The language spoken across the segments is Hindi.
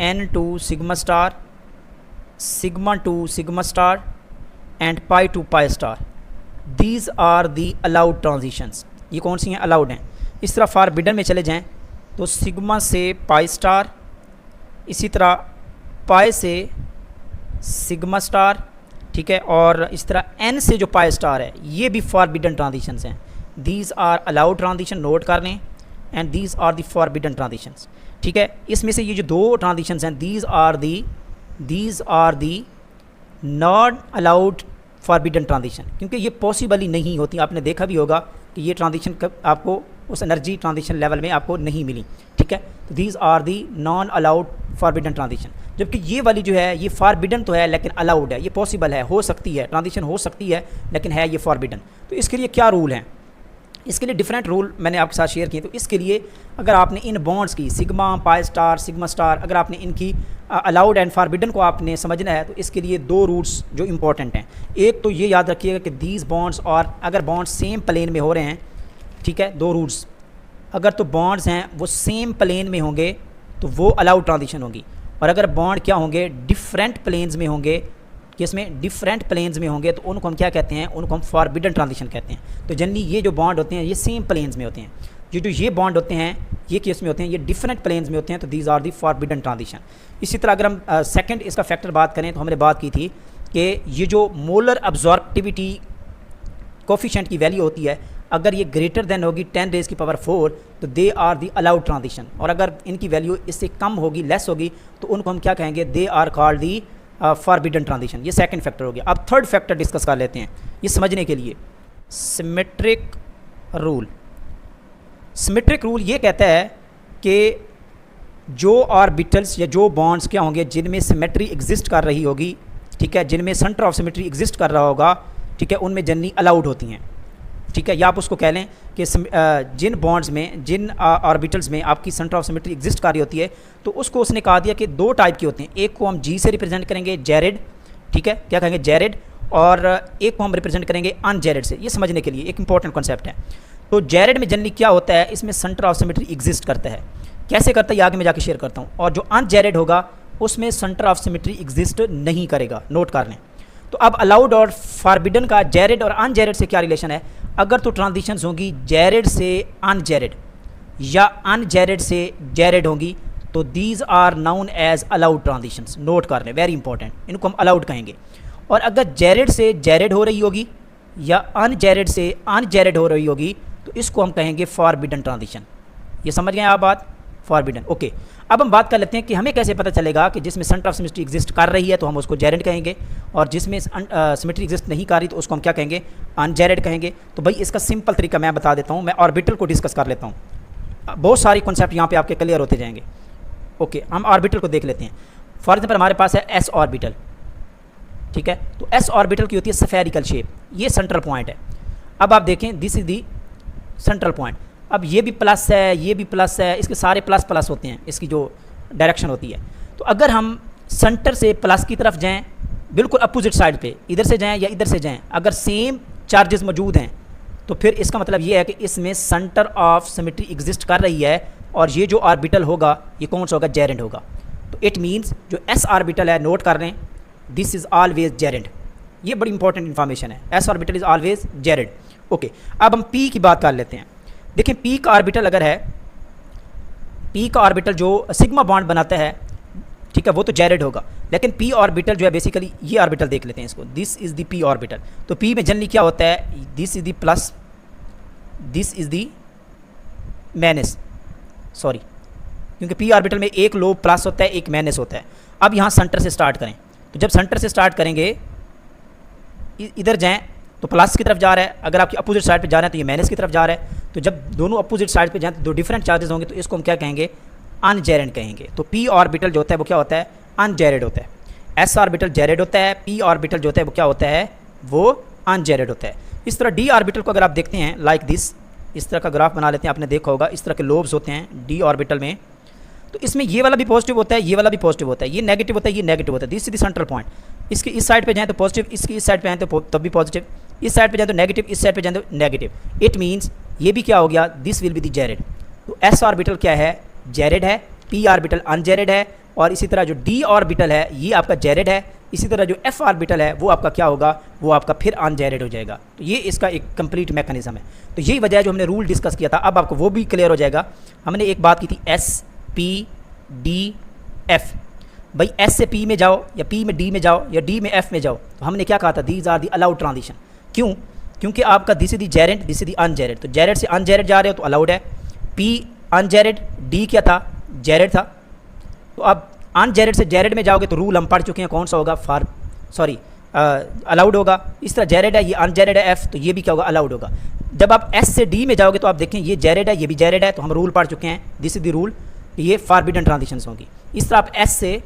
n to sigma star, sigma to sigma star and pi to pi star. These are the allowed transitions. ये कौन सी हैं? अलाउड हैं. इस तरह फॉरबिडन में चले जाएं तो सिग्मा से पाई स्टार, इसी तरह पाई से सिग्मा स्टार, ठीक है, और इस तरह n से जो पाई स्टार है ये भी फॉरबिडन ट्रांजिशंस हैं. These are allowed transition, note कर लें, and these are the forbidden transitions. ठीक है, इसमें से ये जो दो ट्रांजिशंस हैं these are the not allowed forbidden transition, क्योंकि ये पॉसिबल ही नहीं होती. आपने देखा भी होगा कि ये ट्रांजिशन आपको उस एनर्जी ट्रांजिशन लेवल में आपको नहीं मिली. ठीक है, तो these are the non allowed forbidden transition. जबकि ये वाली जो है ये फॉरबिडन तो है लेकिन अलाउड है, ये पॉसिबल है, हो सकती है, ट्रांजिशन हो सकती है, लेकिन है ये फॉरबिडन. तो इसके लिए क्या रूल हैं? इसके लिए डिफरेंट रूल मैंने आपके साथ शेयर किए. तो इसके लिए अगर आपने इन बॉन्ड्स की sigma, pi star, sigma star, अगर आपने इनकी अलाउड एंड फॉरबिडन को आपने समझना है तो इसके लिए दो रूल्स जो इंपॉर्टेंट हैं. एक तो ये याद रखिएगा कि दीज बॉन्ड्स, और अगर बॉन्ड्स सेम प्लेन में हो रहे हैं, ठीक है, दो रूल्स, अगर तो बॉन्ड्स हैं वो सेम प्लेन में होंगे तो वो अलाउड ट्रांजिशन होगी, और अगर बॉन्ड क्या होंगे? डिफरेंट प्लेन्स में होंगे. किसमें? डिफरेंट प्लेन्स में होंगे तो उनको हम क्या कहते हैं? उनको हम फॉरबिडन ट्रांजिशन कहते हैं. तो जनरली ये जो बॉन्ड होते हैं ये सेम प्लेन्स में होते हैं. ये बॉन्ड होते हैं ये किस में होते हैं? ये डिफरेंट प्लेन्स में होते हैं. तो these are the forbidden transition. इसी तरह अगर हम सेकंड इसका फैक्टर बात करें तो हमने बात की थी कि ये जो मोलर अब्जॉर्प्टिविटी कोफिशिएंट की वैल्यू होती है, अगर ये ग्रेटर देन होगी 10⁴ तो they are the allowed transition, और अगर इनकी वैल्यू इससे कम होगी, लेस होगी, तो उनको हम क्या कहेंगे? They are called the forbidden transition. ये सेकंड फैक्टर हो गया. अब थर्ड फैक्टर डिस्कस कर लेते हैं ये समझने के लिए. Symmetric rule. सिमेट्रिक रूल ये कहता है कि जो ऑर्बिटल्स या जो बॉन्ड्स क्या होंगे जिनमें सिमेट्री एग्जिस्ट कर रही होगी, ठीक है, जिनमें सेंटर ऑफ सिमेट्री एग्जिस्ट कर रहा होगा, ठीक है, उनमें जनरली अलाउड होती हैं. ठीक है, या आप उसको कह लें कि जिन बॉन्ड्स में, जिन ऑर्बिटल्स में आपकी सेंटर ऑफ सिमेट्री एग्जिस्ट कर रही होती है, तो उसको उसने कहा दिया कि दो टाइप के होते हैं. एक को हम जी से रिप्रेजेंट करेंगे, जेरेड, ठीक है, क्या कहेंगे? जेरेड. और एक को हम रिप्रेजेंट करेंगे अनजेरेड से. ये समझने के लिए एक इंपॉर्टेंट कॉन्सेप्ट है. तो जेरेड में जनरली क्या होता है? इसमें सेंटर ऑफ सिमेट्री एग्जिस्ट करता है. कैसे करता है ये आगे मैं जाके शेयर करता हूँ. और जो अनजेरेड होगा उसमें सेंटर ऑफ सिमेट्री एग्जिस्ट नहीं करेगा. नोट कर लें. तो अब अलाउड और फॉरबिडन का जेरेड और अनजेरेड से क्या रिलेशन है? अगर तो ट्रांजिशंस होंगी जेरेड से अनजेरेड या अनजेरेड से जेरेड होंगी तो these are known as allowed transitions. Note कर लें, वेरी इंपॉर्टेंट, इनको हम अलाउड कहेंगे. और अगर जेरेड से जेरेड हो रही होगी या अनजेरेड से अनजेरेड हो रही होगी तो इसको हम कहेंगे फॉरबिडन ट्रांजिशन. ये समझ गए आप बात? फॉरबिडन. ओके, अब हम बात कर लेते हैं कि हमें कैसे पता चलेगा कि जिसमें सेंटर ऑफ सिमेट्री एग्जिस्ट कर रही है तो हम उसको जेरेड कहेंगे, और जिसमें सिमेट्री एग्जिस्ट नहीं कर रही तो उसको हम क्या कहेंगे? अनजेरेड कहेंगे. तो भाई इसका सिंपल तरीका मैं बता देता हूँ. मैं ऑर्बिटल को डिस्कस कर लेता हूँ. बहुत सारी कॉन्सेप्ट यहाँ पे आपके क्लियर होते जाएंगे. ओके, हम ऑर्बिटल को देख लेते हैं. फॉर एग्जाम्पल हमारे पास है एस ऑर्बिटल. ठीक है, तो एस ऑर्बिटल की होती है स्फेरिकल शेप. ये सेंट्रल पॉइंट है. अब आप देखें, this is the central point. अब ये भी प्लस है, ये भी प्लस है, इसके सारे प्लस प्लस होते हैं, इसकी जो डायरेक्शन होती है. तो अगर हम सेंटर से प्लस की तरफ जाएं, बिल्कुल अपोजिट साइड पे, इधर से जाएं या इधर से जाएं, अगर सेम चार्जेस मौजूद हैं तो फिर इसका मतलब ये है कि इसमें सेंटर ऑफ सिमेट्री एग्जिस्ट कर रही है, और ये जो ऑर्बिटल होगा ये कौन सा होगा? जेरेड होगा. तो इट मीन्स जो एस ऑर्बिटल है, नोट कर लें, दिस इज़ ऑलवेज जेरेड. ये बड़ी इंपॉर्टेंट इन्फॉर्मेशन है. S orbital is always Jared. Okay, अब हम पी की बात कर लेते हैं. देखिए, पी का ऑर्बिटल अगर है, पी का ऑर्बिटल जो सिग्मा बॉन्ड बनाता है, ठीक है, वो तो जेरेड होगा. लेकिन पी ऑर्बिटल जो है बेसिकली, ये ऑर्बिटल देख लेते हैं इसको, this is the P orbital. तो पी में जनरली क्या होता है? This is the plus, this is the minus, sorry, क्योंकि पी ऑर्बिटल में एक लोब प्लस होता है, एक माइनस होता है. अब यहाँ सेंटर से स्टार्ट करें, तो जब सेंटर से स्टार्ट करेंगे, इधर जाएँ तो प्लस की तरफ जा रहा है, अगर आपकी अपोजिट साइड पे जा रहे हैं तो ये माइनस की तरफ जा रहा है. तो जब दोनों अपोजिट साइड पे जाएं तो दो डिफरेंट चार्जेस होंगे, तो इसको हम क्या कहेंगे? अनजेरेड कहेंगे. तो पी ऑर्बिटल जो होता है वो क्या होता है? अनजेरेड होता है. एस ऑर्बिटल जेरेड होता है, पी ऑर्बिटल जो होता है वो क्या होता है? वो अनजेरेड होता है. इस तरह डी ऑर्बिटल को अगर आप देखते हैं लाइक दिस, इस तरह का ग्राफ बना लेते हैं, आपने देखा होगा इस तरह के लोब्स होते हैं डी ऑर्बिटल में. तो इसमें ये वाला भी पॉजिटिव होता है, ये वाला भी पॉजिटिव होता है, ये नेगेटिव होता है, ये नेगेटिव होता है. This is the central point. इसकी इस साइड पे जाएँ तो पॉजिटिव, इसकी इस साइड पे आए तो तब भी पॉजिटिव, इस साइड पे जाए तो नेगेटिव, इस साइड पे जाए तो नेगेटिव. इट मीन्स ये भी क्या हो गया? This will be the Jared. तो एस ऑर्बिटल क्या है? जेरेड है. पी ऑर्बिटल अनजेरेड है, और इसी तरह जो डी ऑर्बिटल है ये आपका जेरेड है, इसी तरह जो एफ ऑर्बिटल है वो आपका क्या होगा, वो आपका फिर अनजेरेड हो जाएगा। तो ये इसका एक कंप्लीट मैकेनिज्म है। तो यही वजह है जो हमने रूल डिस्कस किया था, अब आपको वो भी क्लियर हो जाएगा। हमने एक बात की थी एस पी डी एफ, भाई एस से पी में जाओ या पी में डी में जाओ या डी में एफ में जाओ, तो हमने क्या कहा था, these are the allowed transition. क्यों? क्योंकि आपका this is the gerade, this is the ungerade, तो जेरेड से अनजेरेड जा रहे हो तो अलाउड है। पी अनजेरेड, डी क्या था, जेरेड था। तो अब अनजेरेड से जेरेड में जाओगे तो रूल हम पढ़ चुके हैं, कौन सा होगा, अलाउड होगा। इस तरह जेरेड है, ये अनजेरेड है एफ, तो ये भी क्या होगा, अलाउड होगा। जब आप एस से डी में जाओगे तो आप देखें ये जेरेड है, ये भी जेरेड है, तो हम रूल पढ़ चुके हैं, दिस इज द रूल, ये फॉरबिडन ट्रांजिशंस होंगी। इस तरह आप एस से,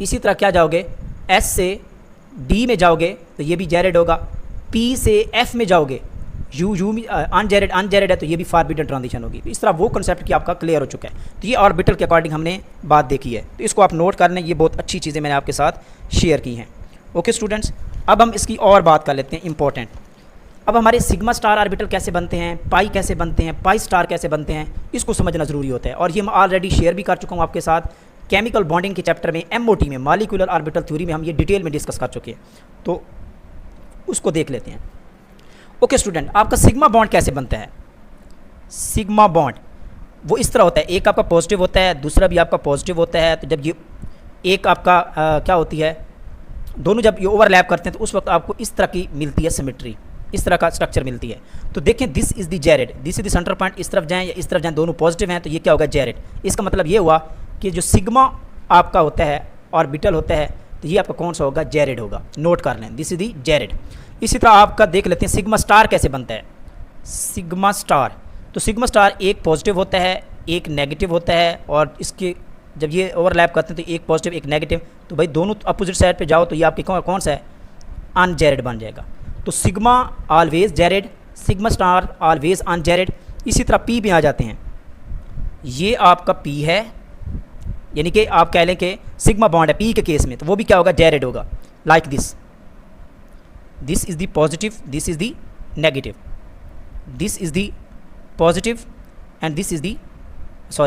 इसी तरह क्या जाओगे, एस से डी में जाओगे तो ये भी जेरेड होगा। पी से एफ में जाओगे, यू अनजेरेड है, तो ये भी फॉरबिडन ट्रांजिशन होगी। तो इस तरह वो कॉन्सेप्ट की आपका क्लियर हो चुका है। तो ये ऑर्बिटल के अकॉर्डिंग हमने बात देखी है, तो इसको आप नोट कर लें, ये बहुत अच्छी चीज़ें मैंने आपके साथ शेयर की हैं। ओके स्टूडेंट्स, अब हम इसकी और बात कर लेते हैं इंपॉर्टेंट। अब हमारे सिग्मा स्टार ऑर्बिटल कैसे बनते हैं, पाई कैसे बनते हैं, पाई स्टार कैसे बनते हैं, इसको समझना ज़रूरी होता है। और ये मैं ऑलरेडी शेयर भी कर चुका हूँ आपके साथ, केमिकल बॉन्डिंग के चैप्टर में, MOT में, मॉलिक्यूलर ऑर्बिटल थ्योरी में हम ये डिटेल में डिस्कस कर चुके हैं, तो उसको देख लेते हैं। ओके स्टूडेंट, आपका सिग्मा बॉन्ड कैसे बनता है? सिग्मा बॉन्ड वो इस तरह होता है, एक आपका पॉजिटिव होता है, दूसरा भी आपका पॉजिटिव होता है। तो जब ये एक आपका क्या होती है, दोनों जब ये ओवरलैप करते हैं तो उस वक्त आपको इस तरह की मिलती है सिमेट्री, इस तरह का स्ट्रक्चर मिलती है। तो देखें, this is the Jared, this is the centre point, इस तरफ जाएं या इस तरफ जाएं, दोनों पॉजिटिव हैं, तो ये क्या होगा, जेरेड। इसका मतलब ये हुआ कि जो सिग्मा आपका होता है, ऑर्बिटल होता है, तो ये आपका कौन सा होगा, जेरेड होगा। नोट कर लें, दिस इज दी जेरेड। इसी तरह आपका देख लेते हैं सिग्मा स्टार कैसे बनता है। सिग्मा स्टार, तो सिग्मा स्टार एक पॉजिटिव होता है, एक नेगेटिव होता है, और इसके जब ये ओवरलैप करते हैं तो एक पॉजिटिव एक नेगेटिव, तो भाई दोनों अपोजिट साइड पे जाओ तो ये आपके कौन सा है, अनजेरेड बन जाएगा। तो sigma always gerade, sigma star always ungerade. इसी तरह पी में आ जाते हैं, ये आपका पी है, यानी कि आप कह लें कि सिग्मा बॉन्ड है पी के केस में, तो वो भी क्या होगा, जेरेड होगा। Like this, this is the positive, this is the negative, this is the positive and this is the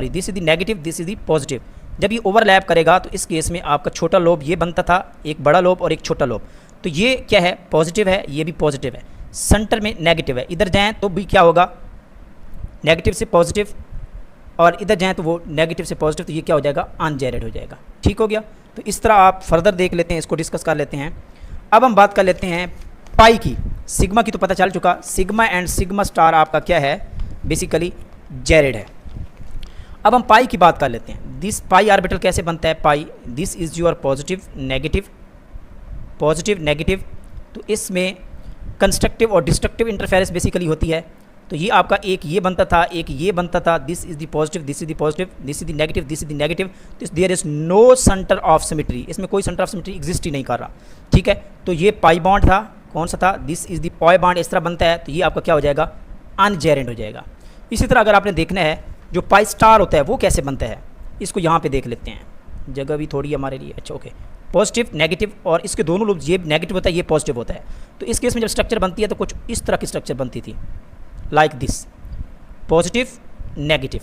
this is the negative, this is the positive. जब ये ओवरलैप करेगा तो इस केस में आपका छोटा लोब ये बनता था, एक बड़ा लोब और एक छोटा लोब। तो ये क्या है, पॉजिटिव है, ये भी पॉजिटिव है, सेंटर में नेगेटिव है। इधर जाएं तो भी क्या होगा, नेगेटिव से पॉजिटिव, और इधर जाएं तो वो नेगेटिव से पॉजिटिव, तो ये क्या हो जाएगा, अनजेरेड हो जाएगा। ठीक हो गया। तो इस तरह आप फर्दर देख लेते हैं, इसको डिस्कस कर लेते हैं। अब हम बात कर लेते हैं पाई की। सिग्मा की तो पता चल चुका, सिग्मा एंड सिग्मा स्टार आपका क्या है, बेसिकली जेरेड है। अब हम पाई की बात कर लेते हैं। दिस पाई ऑर्बिटल कैसे बनता है, pi, this is your positive negative, positive negative. तो इसमें कंस्ट्रक्टिव और डिस्ट्रक्टिव इंटरफेरेंस बेसिकली होती है। तो ये आपका एक ये बनता था, एक ये बनता था, this is the positive, this is the positive, this is the negative, this is the negative. There is no centre of symmetry, इसमें कोई सेंटर ऑफ सिमेट्री एग्जिस्ट ही नहीं कर रहा। ठीक है, तो ये पाई बॉन्ड था, कौन सा था, this is the pi bond, इस तरह बनता है, तो ये आपका क्या हो जाएगा, अनजेरेड हो जाएगा। इसी तरह अगर आपने देखना है जो पाई स्टार होता है वो कैसे बनता है, इसको यहाँ पे देख लेते हैं, जगह भी थोड़ी हमारे लिए, अच्छा ओके। पॉजिटिव नेगेटिव, और इसके दोनों लोग, ये नेगेटिव होता है, ये पॉजिटिव होता है। तो इस केस में जब स्ट्रक्चर बनती है तो कुछ इस तरह की स्ट्रक्चर बनती थी, like this, positive negative,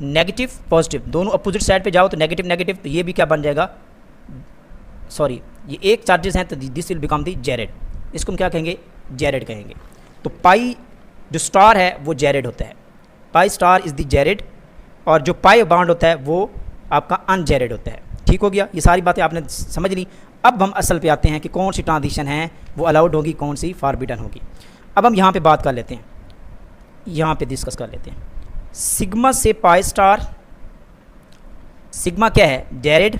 negative positive, दोनों अपोजिट साइड पे जाओ तो नेगेटिव नेगेटिव, तो ये भी क्या बन जाएगा, ये एक चार्जेस हैं, तो this will become the Jared. इसको हम क्या कहेंगे, जेरेड कहेंगे। तो पाई जो स्टार है वो जेरेड होता है, pi star is the Jared, और जो पाई बॉन्ड होता है वो आपका अनजेरेड होता है। ठीक हो गया, ये सारी बातें आपने समझ ली। अब हम असल पे आते हैं कि कौन सी ट्रांजिशन है वो अलाउड होगी, कौन सी फॉरबिडन होगी। अब हम यहाँ पे बात कर लेते हैं, यहाँ पे डिस्कस कर लेते हैं। सिग्मा से पाई स्टार, सिग्मा क्या है, जेरेड,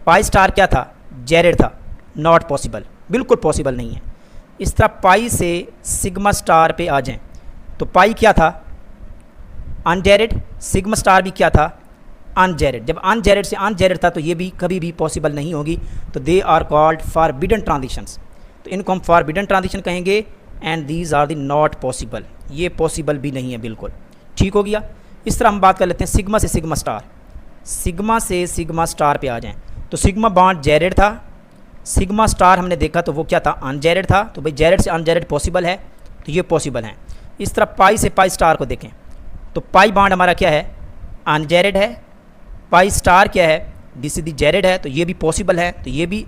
पाई स्टार क्या था, जेरेड था, नॉट पॉसिबल, बिल्कुल पॉसिबल नहीं है। इस तरह पाई से सिग्मा स्टार पे आ जाएं तो पाई क्या था, अनजेरेड, सिग्मा स्टार भी क्या था, अनजेरेड। जब अनजेरेड से अनजेरेड था तो ये भी कभी भी पॉसिबल नहीं होगी, तो they are called forbidden transitions. तो इनको हम फॉरबिडन ट्रांजिशन कहेंगे, and these are the not possible, ये पॉसिबल भी नहीं है बिल्कुल। ठीक हो गया। इस तरह हम बात कर लेते हैं सिग्मा से सिग्मा स्टार, सिग्मा से सिग्मा स्टार पे आ जाएं तो सिग्मा बॉन्ड जेरेड था, सिग्मा स्टार हमने देखा तो वो क्या था, अनजेरेड था। तो भाई जेरेड से अनजेरेड पॉसिबल है, तो ये पॉसिबल है। इस तरह पाई से पाई स्टार को देखें तो पाई बॉन्ड हमारा क्या है, अनजेरेड है, पाई स्टार क्या है, दिस इज द जेरेड है, तो ये भी पॉसिबल है, तो ये भी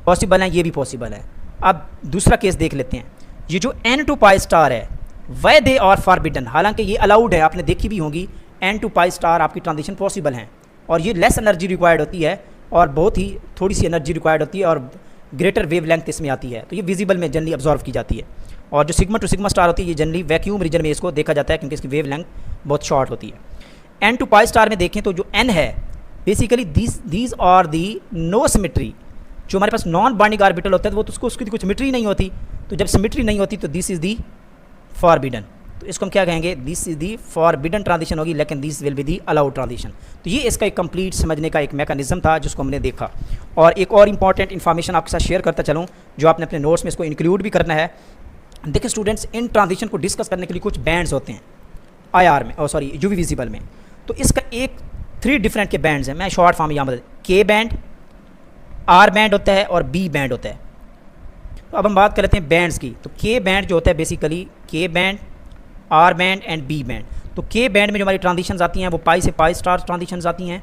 पॉसिबल है, ये भी पॉसिबल है। अब दूसरा केस देख लेते हैं। ये जो n टू पाई स्टार है वह दे और फॉरबिडन, हालांकि ये अलाउड है, आपने देखी भी होगी n टू पाई स्टार आपकी ट्रांजिशन पॉसिबल हैं, और ये लेस एनर्जी रिक्वायर्ड होती है और बहुत ही थोड़ी सी एनर्जी रिक्वायर्ड होती है और ग्रेटर वेव लेंथ इसमें आती है, तो ये विजिबल में जनरली ऑब्जॉर्व की जाती है। और जो सिग्मा टू सिग्मा स्टार होती है ये जनरली वैक्यूम रीजन में इसको देखा जाता है क्योंकि इसकी वेव लेंथ बहुत शॉर्ट होती है। n टू पाई स्टार में देखें तो जो n है basically these are the no symmetry, जो हमारे पास नॉन बाइंडिंग ऑर्बिटल होता है वो तो उसकी कुछ सिमेट्री नहीं होती, तो जब सिमेट्री नहीं होती तो दिस इज़ दी फॉरबिडन, तो इसको हम क्या कहेंगे, this is the forbidden transition होगी, लेकिन this will be the allowed transition. तो ये इसका एक कंप्लीट समझने का एक मैकेनिज्म था जिसको हमने देखा। और एक और इंपॉर्टेंट इन्फॉर्मेशन आपके साथ शेयर करता चलूँ जो आपने अपने नोट्स में इसको इंक्लूड भी करना है। देखिए स्टूडेंट्स, इन ट्रांजिशन को डिस्कस करने के लिए कुछ बैंड्स होते हैं IR में, और सॉरी UV विजिबल में, तो इसका एक 3 डिफरेंट के बैंड्स हैं, मैं शॉर्ट फॉर्म यहाँ बता, K बैंड, R बैंड होता है और B बैंड होता है। तो अब हम बात कर लेते हैं बैंड्स की। तो K बैंड जो होता है basically K band, R band and B band. तो K बैंड में जो हमारी ट्रांजिशंस आती हैं वो पाई से पाई स्टार ट्रांजिशंस आती हैं,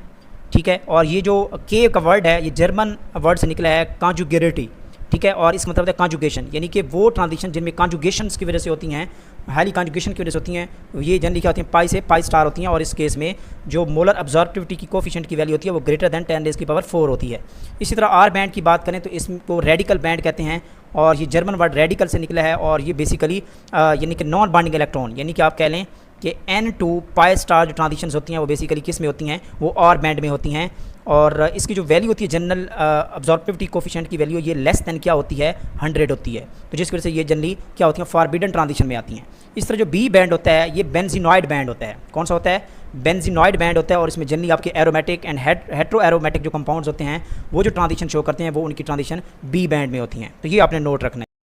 ठीक है। और ये जो K का वर्ड है ये जर्मन वर्ड से निकला है कॉन्जुगेरिटी, ठीक है, और इसका मतलब है कॉन्जुगेशन, यानी कि वो ट्रांजिशन जिनमें कॉन्जुगेशंस की वजह से होती हैं, हाईली कॉन्जुगेशन की वजह से होती हैं, ये जनरली क्या होती हैं, पाई से पाई स्टार होती हैं। और इस केस में जो मोलर अब्जॉर्प्टिविटी की कोफिशिएंट की वैल्यू होती है वो ग्रेटर दैन 10⁻⁴ होती है। इसी तरह R बैंड की बात करें तो इसको रेडिकल बैंड कहते हैं, और ये जर्मन वर्ड रेडिकल से निकला है, और ये बेसिकली यानी कि नॉन बाइंडिंग इलेक्ट्रॉन, यानी कि आप कह लें कि n टू पाई स्टार जो ट्रांजिशंस होती हैं वो बेसिकली किस में होती हैं, वो R बैंड में होती हैं। और इसकी जो वैल्यू होती है जनरल अब्जॉर्प्टिविटी कोफिशिएंट की वैल्यू ये लेस दैन क्या होती है, 100 होती है, तो जिस वजह से ये जनरली क्या होती है, फॉरबिडन ट्रांजिशन में आती हैं। इस तरह जो B बैंड होता है ये बेंजीनॉइड बैंड होता है। कौन सा होता है, बेंजीनॉइड बैंड होता है, और इसमें जनरली आपके एरोमेटिक एंड हेट्रो एरोमेटिक जो कंपाउंड्स होते हैं वो जो ट्रांजिशन शो करते हैं वो उनकी ट्रांजिशन B बैंड में होती हैं। तो ये आपने नोट रखना है।